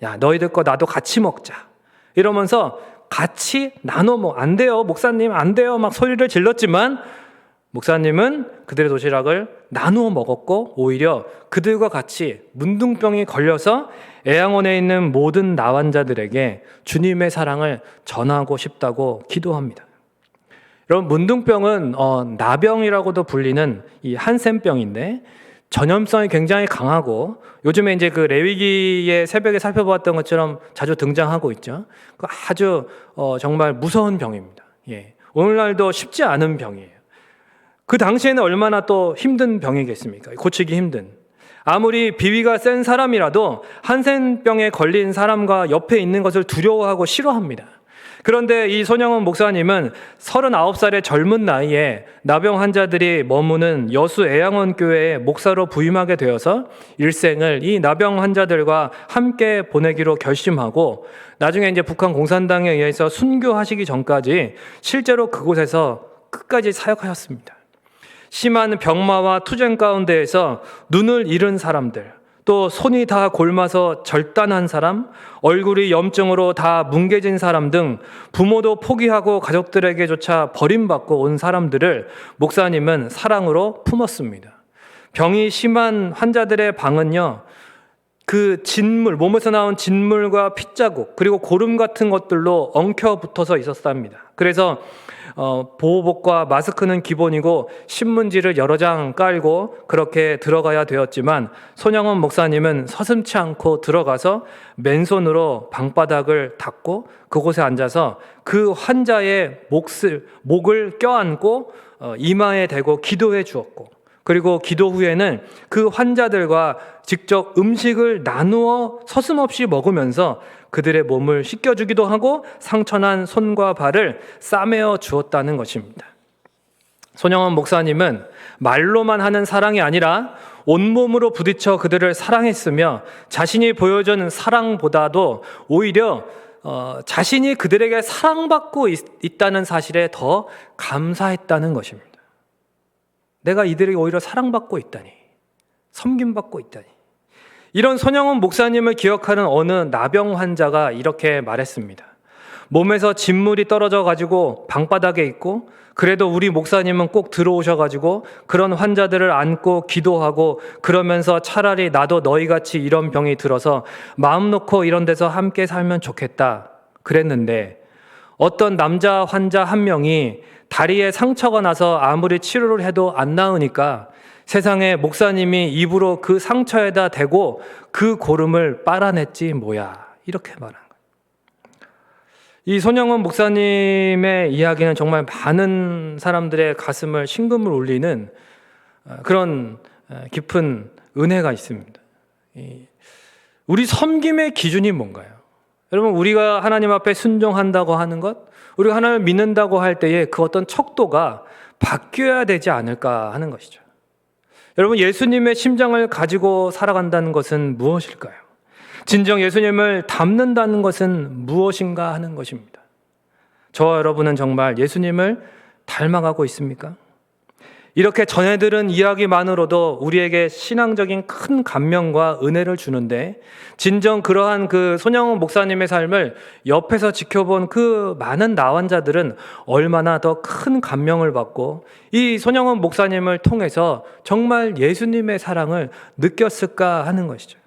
야, 너희들 거 나도 같이 먹자. 이러면서 같이 나눠 먹. 안 돼요, 목사님, 안 돼요. 막 소리를 질렀지만 목사님은 그들의 도시락을 나누어 먹었고 오히려 그들과 같이 문둥병이 걸려서 애양원에 있는 모든 나환자들에게 주님의 사랑을 전하고 싶다고 기도합니다. 여러분, 문둥병은 나병이라고도 불리는 이 한센병인데 전염성이 굉장히 강하고 요즘에 이제 그 레위기의 새벽에 살펴보았던 것처럼 자주 등장하고 있죠. 그 아주 정말 무서운 병입니다. 예. 오늘날도 쉽지 않은 병이에요. 그 당시에는 얼마나 또 힘든 병이겠습니까? 고치기 힘든. 아무리 비위가 센 사람이라도 한센병에 걸린 사람과 옆에 있는 것을 두려워하고 싫어합니다. 그런데 이 손양원 목사님은 39살의 젊은 나이에 나병 환자들이 머무는 여수 애양원 교회에 목사로 부임하게 되어서 일생을 이 나병 환자들과 함께 보내기로 결심하고 나중에 이제 북한 공산당에 의해서 순교하시기 전까지 실제로 그곳에서 끝까지 사역하셨습니다. 심한 병마와 투쟁 가운데에서 눈을 잃은 사람들, 또 손이 다 골마서 절단한 사람, 얼굴이 염증으로 다 뭉개진 사람 등 부모도 포기하고 가족들에게조차 버림받고 온 사람들을 목사님은 사랑으로 품었습니다. 병이 심한 환자들의 방은요, 그 진물, 몸에서 나온 진물과 핏자국, 그리고 고름 같은 것들로 엉켜 붙어서 있었답니다. 그래서 보호복과 마스크는 기본이고 신문지를 여러 장 깔고 그렇게 들어가야 되었지만 손양원 목사님은 서슴지 않고 들어가서 맨손으로 방바닥을 닦고 그곳에 앉아서 그 환자의 목을 껴안고 이마에 대고 기도해 주었고, 그리고 기도 후에는 그 환자들과 직접 음식을 나누어 서슴없이 먹으면서 그들의 몸을 씻겨주기도 하고 상처난 손과 발을 싸매어 주었다는 것입니다. 손양원 목사님은 말로만 하는 사랑이 아니라 온몸으로 부딪혀 그들을 사랑했으며 자신이 보여준 사랑보다도 오히려 자신이 그들에게 사랑받고 있다는 사실에 더 감사했다는 것입니다. 내가 이들에게 오히려 사랑받고 있다니, 섬김받고 있다니. 이런 손양원 목사님을 기억하는 어느 나병 환자가 이렇게 말했습니다. 몸에서 진물이 떨어져 가지고 방바닥에 있고, 그래도 우리 목사님은 꼭 들어오셔 가지고 그런 환자들을 안고 기도하고 그러면서 차라리 나도 너희같이 이런 병이 들어서 마음 놓고 이런 데서 함께 살면 좋겠다 그랬는데, 어떤 남자 환자 한 명이 다리에 상처가 나서 아무리 치료를 해도 안 나으니까 세상에 목사님이 입으로 그 상처에다 대고 그 고름을 빨아냈지 뭐야, 이렇게 말한 거예요. 이 손영원 목사님의 이야기는 정말 많은 사람들의 가슴을 심금을 울리는 그런 깊은 은혜가 있습니다. 우리 섬김의 기준이 뭔가요? 여러분, 우리가 하나님 앞에 순종한다고 하는 것, 우리가 하나님을 믿는다고 할 때에 그 어떤 척도가 바뀌어야 되지 않을까 하는 것이죠. 여러분, 예수님의 심장을 가지고 살아간다는 것은 무엇일까요? 진정 예수님을 닮는다는 것은 무엇인가 하는 것입니다. 저와 여러분은 정말 예수님을 닮아가고 있습니까? 이렇게 전해 들은 이야기만으로도 우리에게 신앙적인 큰 감명과 은혜를 주는데, 진정 그러한 그 손영원 목사님의 삶을 옆에서 지켜본 그 많은 나환자들은 얼마나 더 큰 감명을 받고 이 손영원 목사님을 통해서 정말 예수님의 사랑을 느꼈을까 하는 것이죠.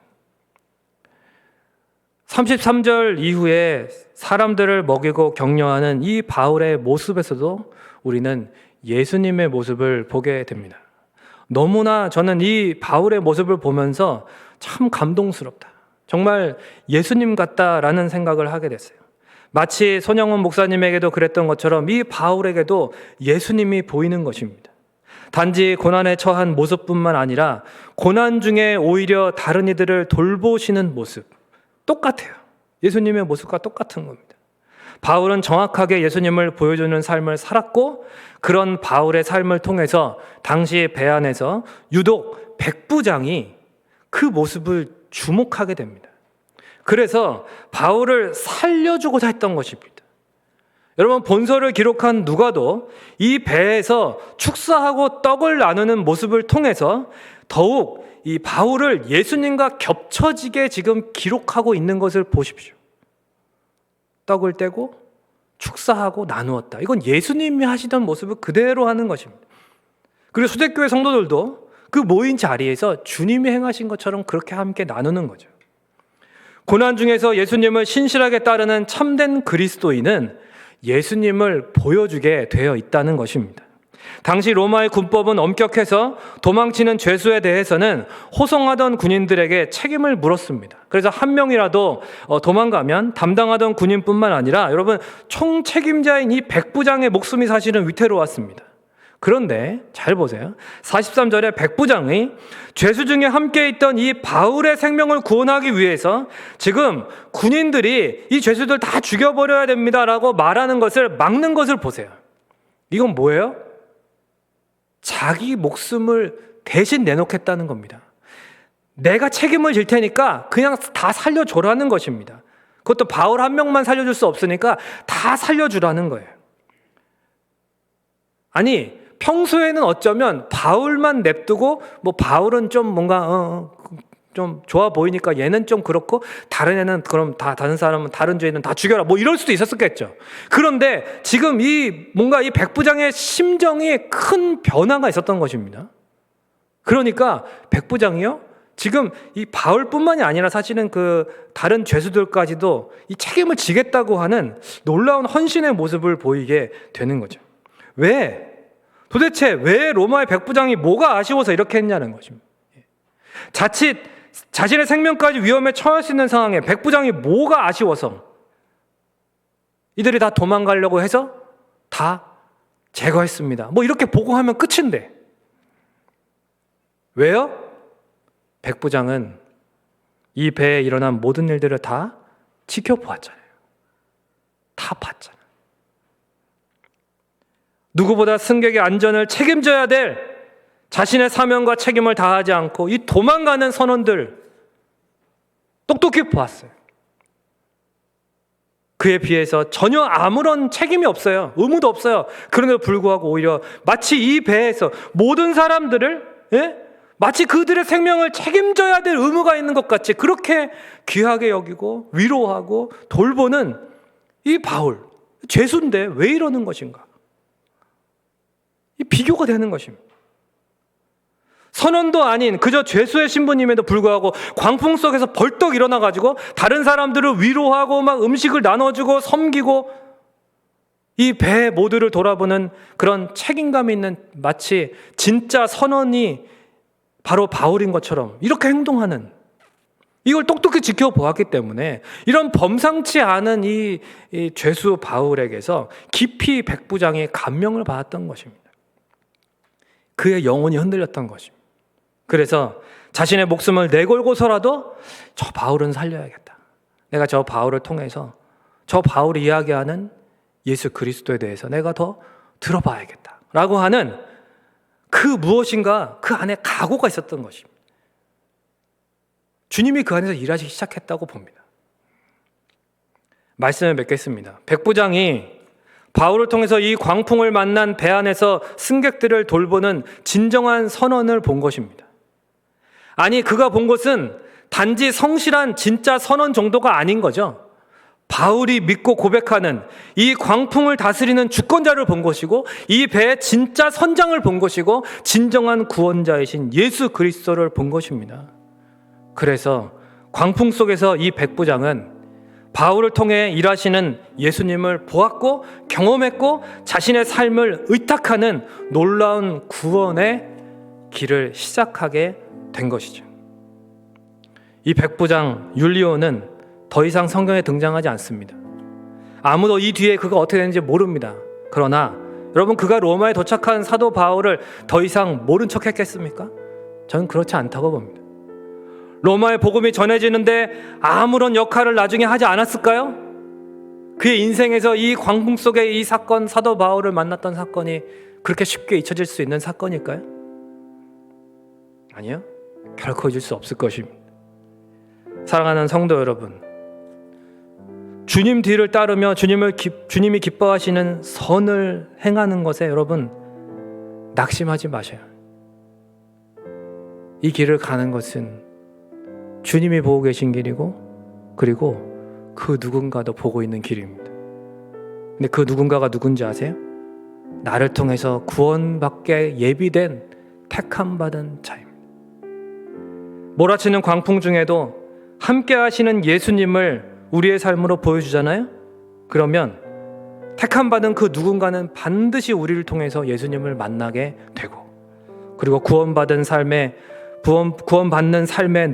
33절 이후에 사람들을 먹이고 격려하는 이 바울의 모습에서도 우리는 예수님의 모습을 보게 됩니다. 너무나 저는 이 바울의 모습을 보면서 참 감동스럽다, 정말 예수님 같다라는 생각을 하게 됐어요. 마치 손영원 목사님에게도 그랬던 것처럼 이 바울에게도 예수님이 보이는 것입니다. 단지 고난에 처한 모습뿐만 아니라 고난 중에 오히려 다른 이들을 돌보시는 모습, 똑같아요. 예수님의 모습과 똑같은 겁니다. 바울은 정확하게 예수님을 보여주는 삶을 살았고, 그런 바울의 삶을 통해서 당시 배안에서 유독 백부장이 그 모습을 주목하게 됩니다. 그래서 바울을 살려주고자 했던 것입니다. 여러분, 본서를 기록한 누가도 이 배에서 축사하고 떡을 나누는 모습을 통해서 더욱 이 바울을 예수님과 겹쳐지게 지금 기록하고 있는 것을 보십시오. 떡을 떼고 축사하고 나누었다. 이건 예수님이 하시던 모습을 그대로 하는 것입니다. 그리고 수대교회 성도들도 그 모인 자리에서 주님이 행하신 것처럼 그렇게 함께 나누는 거죠. 고난 중에서 예수님을 신실하게 따르는 참된 그리스도인은 예수님을 보여주게 되어 있다는 것입니다. 당시 로마의 군법은 엄격해서 도망치는 죄수에 대해서는 호송하던 군인들에게 책임을 물었습니다. 그래서 한 명이라도 도망가면 담당하던 군인뿐만 아니라 여러분, 총책임자인 이 백부장의 목숨이 사실은 위태로웠습니다. 그런데 잘 보세요. 43절에 백부장이 죄수 중에 함께 있던 이 바울의 생명을 구원하기 위해서 지금 군인들이 이 죄수들 다 죽여버려야 됩니다라고 말하는 것을 막는 것을 보세요. 이건 뭐예요? 자기 목숨을 대신 내놓겠다는 겁니다. 내가 책임을 질 테니까 그냥 다 살려줘라는 것입니다. 그것도 바울 한 명만 살려줄 수 없으니까 다 살려주라는 거예요. 아니, 평소에는 어쩌면 바울만 냅두고 뭐 바울은 좀 뭔가 좀 좋아 보이니까 얘는 좀 그렇고 다른 애는 그럼 다 다른 사람은 다른 죄는 다 죽여라 뭐 이럴 수도 있었겠죠. 그런데 지금 이 뭔가 이 백부장의 심정이 큰 변화가 있었던 것입니다. 그러니까 백부장이요, 지금 이 바울뿐만이 아니라 사실은 그 다른 죄수들까지도 이 책임을 지겠다고 하는 놀라운 헌신의 모습을 보이게 되는 거죠. 왜? 도대체 왜 로마의 백부장이 뭐가 아쉬워서 이렇게 했냐는 것입니다. 자칫 자신의 생명까지 위험에 처할 수 있는 상황에 백부장이 뭐가 아쉬워서 이들이 다 도망가려고 해서 다 제거했습니다. 뭐 이렇게 보고하면 끝인데 왜요? 백부장은 이 배에 일어난 모든 일들을 다 지켜보았잖아요. 다 봤잖아요. 누구보다 승객의 안전을 책임져야 될 자신의 사명과 책임을 다하지 않고 이 도망가는 선원들 똑똑히 보았어요. 그에 비해서 전혀 아무런 책임이 없어요. 의무도 없어요. 그런데도 불구하고 오히려 마치 이 배에서 모든 사람들을 마치 그들의 생명을 책임져야 될 의무가 있는 것 같이 그렇게 귀하게 여기고 위로하고 돌보는 이 바울, 죄수인데 왜 이러는 것인가? 이 비교가 되는 것입니다. 선원도 아닌 그저 죄수의 신분임에도 불구하고 광풍 속에서 벌떡 일어나가지고 다른 사람들을 위로하고 막 음식을 나눠주고 섬기고 이 배 모두를 돌아보는 그런 책임감 있는 마치 진짜 선원이 바로 바울인 것처럼 이렇게 행동하는, 이걸 똑똑히 지켜보았기 때문에 이런 범상치 않은 이 죄수 바울에게서 깊이 백부장이 감명을 받았던 것입니다. 그의 영혼이 흔들렸던 것입니다. 그래서 자신의 목숨을 내걸고서라도 저 바울은 살려야겠다. 내가 저 바울을 통해서 저 바울이 이야기하는 예수 그리스도에 대해서 내가 더 들어봐야겠다 라고 하는 그 무엇인가 그 안에 각오가 있었던 것입니다. 주님이 그 안에서 일하시기 시작했다고 봅니다. 말씀을 맺겠습니다. 백부장이 바울을 통해서 이 광풍을 만난 배 안에서 승객들을 돌보는 진정한 선언을 본 것입니다. 아니, 그가 본 것은 단지 성실한 진짜 선언 정도가 아닌 거죠. 바울이 믿고 고백하는 이 광풍을 다스리는 주권자를 본 것이고, 이 배의 진짜 선장을 본 것이고, 진정한 구원자이신 예수 그리스도를 본 것입니다. 그래서 광풍 속에서 이 백부장은 바울을 통해 일하시는 예수님을 보았고 경험했고 자신의 삶을 의탁하는 놀라운 구원의 길을 시작하게 된 것이죠. 이 백부장 율리오는 더 이상 성경에 등장하지 않습니다. 아무도 이 뒤에 그가 어떻게 되는지 모릅니다. 그러나 여러분, 그가 로마에 도착한 사도 바울을 더 이상 모른 척 했겠습니까? 저는 그렇지 않다고 봅니다. 로마의 복음이 전해지는데 아무런 역할을 나중에 하지 않았을까요? 그의 인생에서 이 광풍 속에 이 사건, 사도 바울을 만났던 사건이 그렇게 쉽게 잊혀질 수 있는 사건일까요? 아니요, 결코 잊을 수 없을 것입니다. 사랑하는 성도 여러분, 주님 뒤를 따르며 주님이 기뻐하시는 선을 행하는 것에 여러분 낙심하지 마셔요. 이 길을 가는 것은 주님이 보고 계신 길이고, 그리고 그 누군가도 보고 있는 길입니다. 근데 그 누군가가 누군지 아세요? 나를 통해서 구원받게 예비된 택함받은 자입니다. 몰아치는 광풍 중에도 함께 하시는 예수님을 우리의 삶으로 보여주잖아요? 그러면 택함받은 그 누군가는 반드시 우리를 통해서 예수님을 만나게 되고, 그리고 구원받는 삶의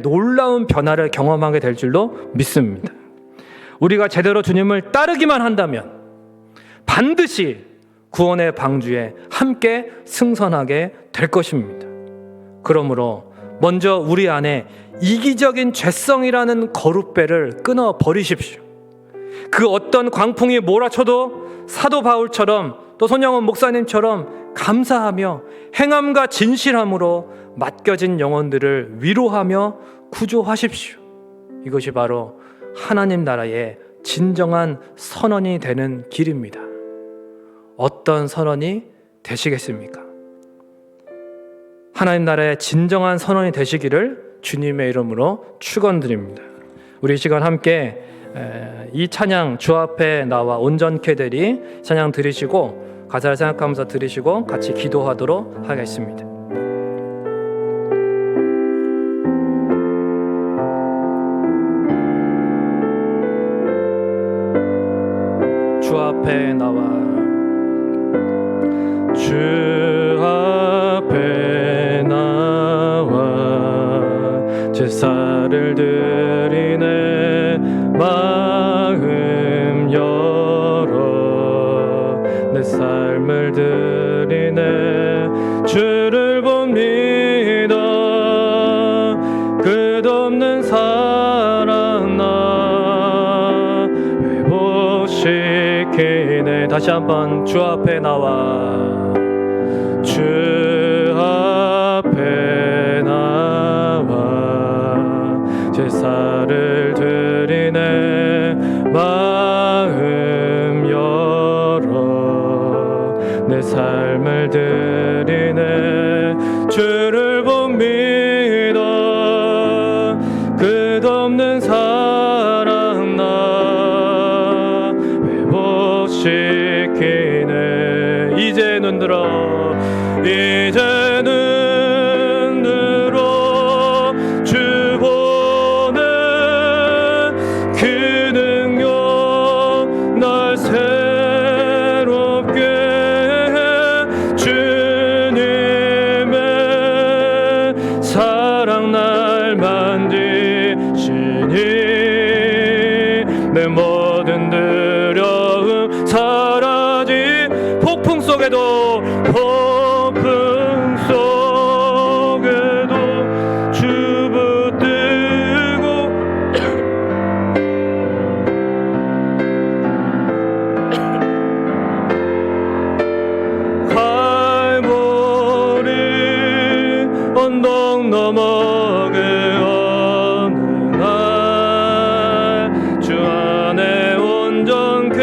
놀라운 변화를 경험하게 될 줄로 믿습니다. 우리가 제대로 주님을 따르기만 한다면 반드시 구원의 방주에 함께 승선하게 될 것입니다. 그러므로 먼저 우리 안에 이기적인 죄성이라는 거룻배를 끊어 버리십시오. 그 어떤 광풍이 몰아쳐도 사도 바울처럼 또 손영원 목사님처럼 감사하며 행함과 진실함으로 맡겨진 영혼들을 위로하며 구조하십시오. 이것이 바로 하나님 나라의 진정한 선언이 되는 길입니다. 어떤 선언이 되시겠습니까? 하나님 나라의 진정한 선언이 되시기를 주님의 이름으로 축원드립니다. 우리 이 시간 함께 이 찬양 주 앞에 나와 온전케 되리 찬양 들으시고 가사를 생각하면서 들으시고 같이 기도하도록 하겠습니다. 주 앞에 나와 주 앞에 나와 제사를 드리네 마음 열어 내 삶을 드리네 주를 봅니다 끝없는 사랑 나 회복시키네 다시 한번 주 앞에 나와 주 앞에 나와 제사를 드리네 마음 열어 내 삶을 드리네 주를 봅니다 끝없는 사랑 나 회복시키네 이제 눈 들어 이제 눈 들어 주 보는 그 능력 날 새롭게 언덕 넘어 그 어느 날 주 안에 온전케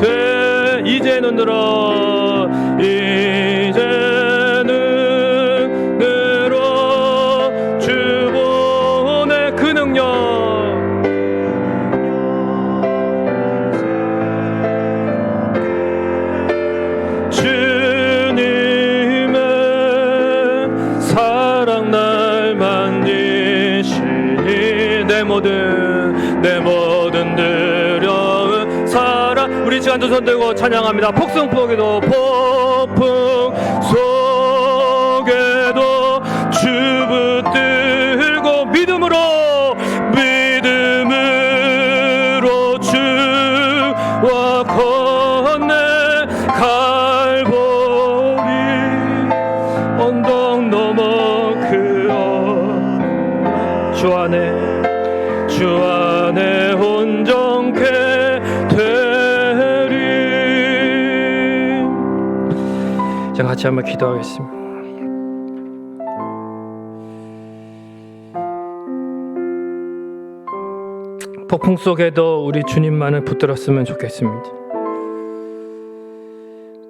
돼. 이제는 늘어 이제는 늘어 주본의 그 능력 주님의 사랑 날 만지시니 내 모든 두려움 사랑. 우리 시간 두 손 들고 찬양합니다. 폭풍 속에도 주 붙들고 믿음으로 주와 건네 갈보리 언덕 넘어 주 안에 온전케 되리. 자, 같이 한번 기도하겠습니다. 폭풍 속에도 우리 주님만을 붙들었으면 좋겠습니다.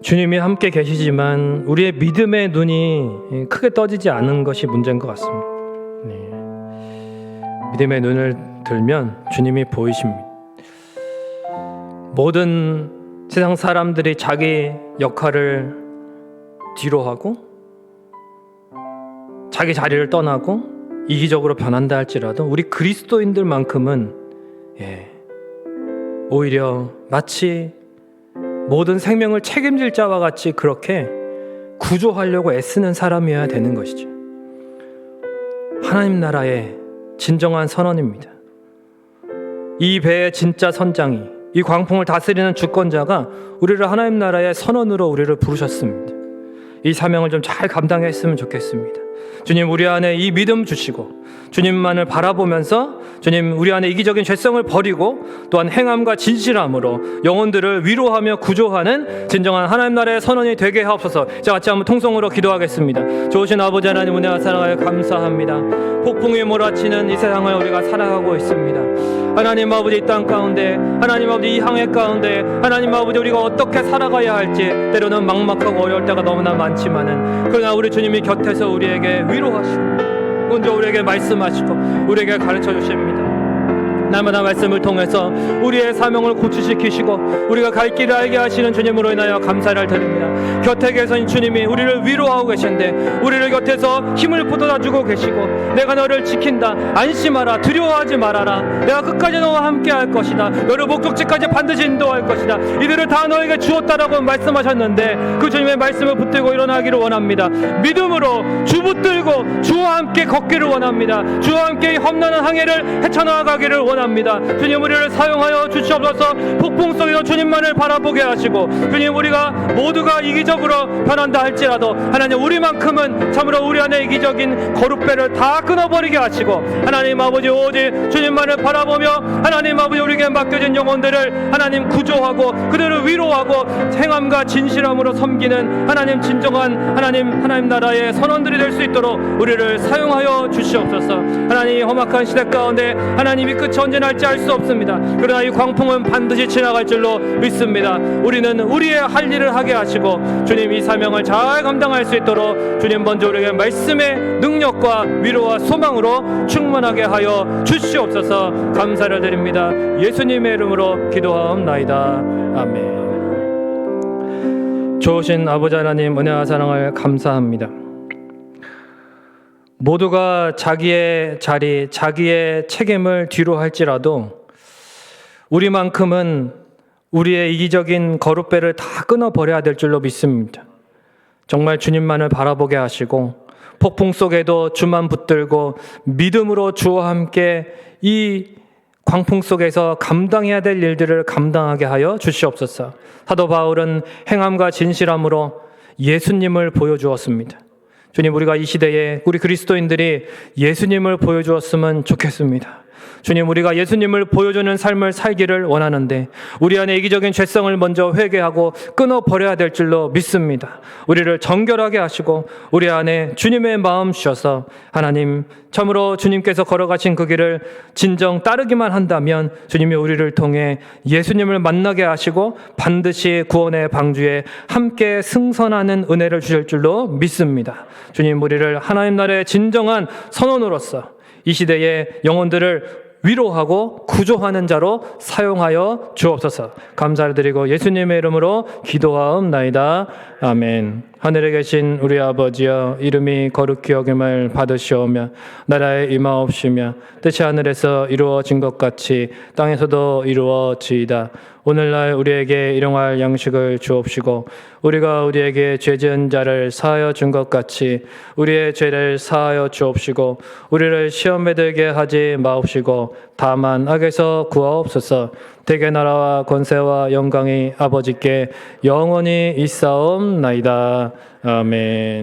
주님이 함께 계시지만 우리의 믿음의 눈이 크게 떠지지 않은 것이 문제인 것 같습니다. 믿음의 눈을 들면 주님이 보이십니다. 모든 세상 사람들이 자기 역할을 뒤로 하고 자기 자리를 떠나고 이기적으로 변한다 할지라도 우리 그리스도인들만큼은 오히려 마치 모든 생명을 책임질 자와 같이 그렇게 구조하려고 애쓰는 사람이어야 되는 것이죠. 하나님 나라의 진정한 선원입니다. 이 배의 진짜 선장이, 이 광풍을 다스리는 주권자가 우리를 하나님 나라의 선원으로 우리를 부르셨습니다. 이 사명을 좀 잘 감당했으면 좋겠습니다. 주님, 우리 안에 이 믿음 주시고 주님만을 바라보면서 주님, 우리 안에 이기적인 죄성을 버리고 또한 행함과 진실함으로 영혼들을 위로하며 구조하는 진정한 하나님 나라의 선원이 되게 하옵소서. 자, 같이 한번 통성으로 기도하겠습니다. 좋으신 아버지 하나님, 은혜와 사랑하여 감사합니다. 폭풍이 몰아치는 이 세상을 우리가 살아가고 있습니다. 하나님 아버지, 이 땅 가운데, 하나님 아버지, 이 항해 가운데, 하나님 아버지, 우리가 어떻게 살아가야 할지 때로는 막막하고 어려울 때가 너무나 많지만은, 그러나 우리 주님이 곁에서 우리에게 위로하시고 먼저 우리에게 말씀하시고 우리에게 가르쳐 주십니다. 날마다 말씀을 통해서 우리의 사명을 고취시키시고 우리가 갈 길을 알게 하시는 주님으로 인하여 감사를 드립니다. 곁에 계신 주님이 우리를 위로하고 계신데 우리를 곁에서 힘을 북돋아주고 계시고, 내가 너를 지킨다, 안심하라, 두려워하지 말아라, 내가 끝까지 너와 함께 할 것이다, 너를 목적지까지 반드시 인도할 것이다, 이들을 다 너에게 주었다라고 말씀하셨는데 그 주님의 말씀을 붙들고 일어나기를 원합니다. 믿음으로 주 붙들고 주와 함께 걷기를 원합니다. 주와 함께 험난한 항해를 헤쳐나가기를 원합니다. 주님, 우리를 사용하여 주시옵소서. 폭풍 속에서 주님만을 바라보게 하시고, 주님, 우리가 모두가 이기적으로 변한다 할지라도 하나님, 우리만큼은 참으로 우리 안에 이기적인 거룩배를 다 끊어버리게 하시고, 하나님 아버지, 오직 주님만을 바라보며 하나님 아버지, 우리에게 맡겨진 영혼들을 하나님 구조하고 그들을 위로하고 행함과 진실함으로 섬기는 하나님, 진정한 하나님 나라의 선원들이 될 수 있도록 우리를 사용하여 주시옵소서. 하나님, 험악한 시대 가운데 하나님이 끝이 언제 날지 알 수 없습니다. 그러나 이 광풍은 반드시 지나갈 줄로 믿습니다. 우리는 우리의 할 일을 하게 하시고 주님, 이 사명을 잘 감당할 수 있도록 주님 먼저 우리에게 말씀의 능력과 위로와 소망으로 충만하게 하여 주시옵소서. 감사를 드립니다. 예수님의 이름으로 기도하옵나이다. 아멘. 좋으신 아버지 하나님, 은혜와 사랑을 감사합니다. 모두가 자기의 자리, 자기의 책임을 뒤로 할지라도 우리만큼은 우리의 이기적인 거룩배를 다 끊어버려야 될 줄로 믿습니다. 정말 주님만을 바라보게 하시고 폭풍 속에도 주만 붙들고 믿음으로 주와 함께 이 광풍 속에서 감당해야 될 일들을 감당하게 하여 주시옵소서. 사도 바울은 행함과 진실함으로 예수님을 보여주었습니다. 주님, 우리가 이 시대에 우리 그리스도인들이 예수님을 보여주었으면 좋겠습니다. 주님, 우리가 예수님을 보여주는 삶을 살기를 원하는데 우리 안에 이기적인 죄성을 먼저 회개하고 끊어버려야 될 줄로 믿습니다. 우리를 정결하게 하시고 우리 안에 주님의 마음 주셔서 하나님, 참으로 주님께서 걸어가신 그 길을 진정 따르기만 한다면 주님이 우리를 통해 예수님을 만나게 하시고 반드시 구원의 방주에 함께 승선하는 은혜를 주실 줄로 믿습니다. 주님, 우리를 하나님 나라의 진정한 선원으로서 이 시대의 영혼들을 위로하고 구조하는 자로 사용하여 주옵소서. 감사를 드리고 예수님의 이름으로 기도하옵나이다. 아멘. 하늘에 계신 우리 아버지여, 이름이 거룩히 여김을 받으시오며 나라에 임하옵시며 뜻이 하늘에서 이루어진 것 같이 땅에서도 이루어지이다. 오늘날 우리에게 일용할 양식을 주옵시고 우리가 우리에게 죄 지은 자를 사하여 준 것 같이 우리의 죄를 사하여 주옵시고 우리를 시험에 들게 하지 마옵시고 다만 악에서 구하옵소서. 대개 나라와 권세와 영광이 아버지께 영원히 있사옵나이다. 아멘.